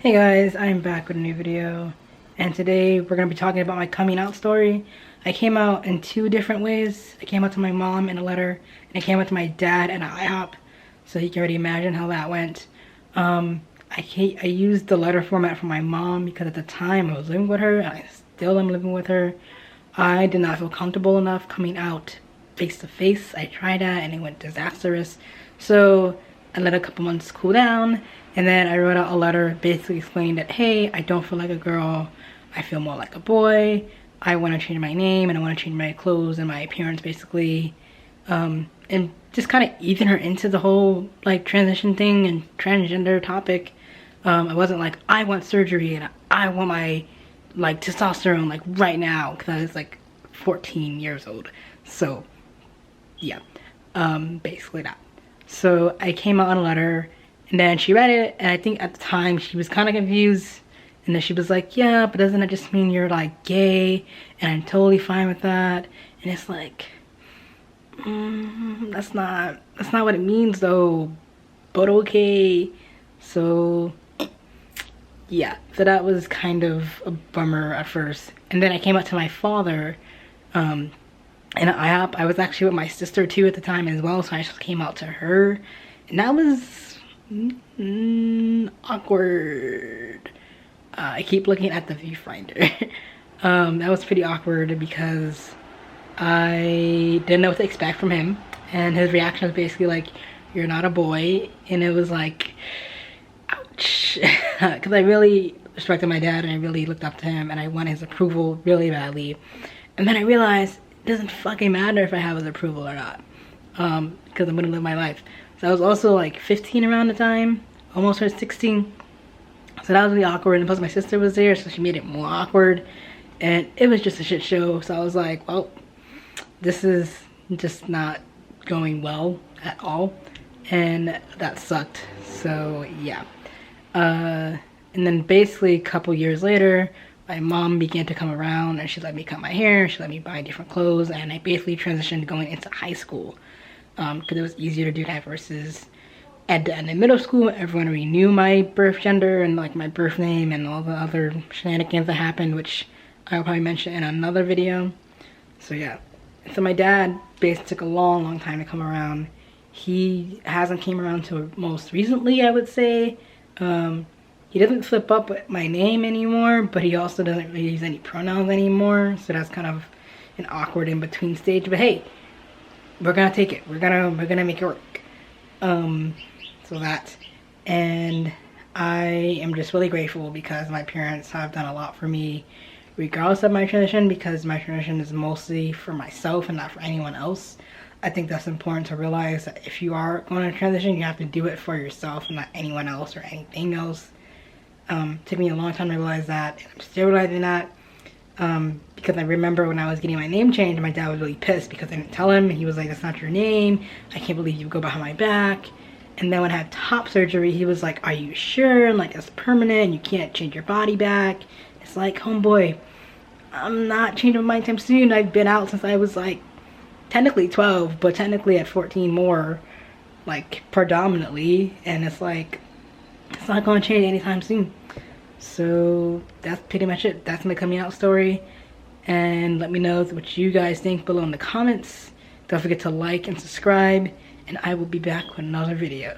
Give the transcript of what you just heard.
Hey guys, I'm back with a new video, and today we're going to be talking about my coming out story. I came out in two different ways. I came out to my mom in a letter, and I came out to my dad in an IHOP, so you can already imagine how that went. I used the letter format for my mom because at the time I was living with her, and I still am living with her. I did not feel comfortable enough coming out face to face. I tried that and it went disastrous, so I let a couple months cool down. And then I wrote out a letter basically explaining that, hey, I don't feel like a girl. I feel more like a boy. I want to change my name and I want to change my clothes and my appearance basically. And just kind of easing her into the whole like transition thing and transgender topic. I wasn't like, I want surgery and I want my like testosterone like right now because I was like 14 years old. So yeah, basically that. So I came out on a letter. And then she read it, and I think at the time she was kind of confused. And then she was like, yeah, but doesn't that just mean you're like gay? And I'm totally fine with that. And it's like, that's not what it means though. But okay. So yeah, so that was kind of a bummer at first. And then I came out to my father in an IHOP. I was actually with my sister too at the time as well, so I just came out to her. And that was awkward. I keep looking at the viewfinder. That was pretty awkward because I didn't know what to expect from him, and his reaction was basically like, you're not a boy. And it was like, ouch. Because I really respected my dad and I really looked up to him and I wanted his approval really badly. And then I realized it doesn't fucking matter if I have his approval or not, because I'm gonna live my life. So I was also like 15 around the time, almost hurt 16. So that was really awkward, and plus my sister was there, so she made it more awkward. And it was just a shit show, so I was like, well, this is just not going well at all. And that sucked, so yeah. And then basically a couple years later, my mom began to come around and she let me cut my hair, she let me buy different clothes, and I basically transitioned going into high school. Because it was easier to do that versus at the end of middle school, everyone already knew my birth gender and like my birth name and all the other shenanigans that happened, which I'll probably mention in another video. So yeah, so my dad basically took a long time to come around. He hasn't came around till most recently, I would say. He doesn't flip up with my name anymore, but he also doesn't really use any pronouns anymore, so that's kind of an awkward in between stage. But hey, we're gonna take it. We're gonna make it work. So that, and I am just really grateful because my parents have done a lot for me regardless of my transition, because my transition is mostly for myself and not for anyone else. I think that's important to realize, that if you are going to transition, you have to do it for yourself and not anyone else or anything else. Took me a long time to realize that, and I'm still realizing that. Because I remember when I was getting my name changed, my dad was really pissed because I didn't tell him, and he was like, that's not your name, I can't believe you go behind my back. And then when I had top surgery, he was like, are you sure? And like, it's permanent, you can't change your body back. It's like, homeboy, I'm not changing my mind time soon. I've been out since I was like technically 12, but technically at 14 more, like predominantly, and it's like, it's not going to change anytime soon. So that's pretty much it. That's my coming out story. And let me know what you guys think below in the comments. Don't forget to like and subscribe, and I will be back with another video.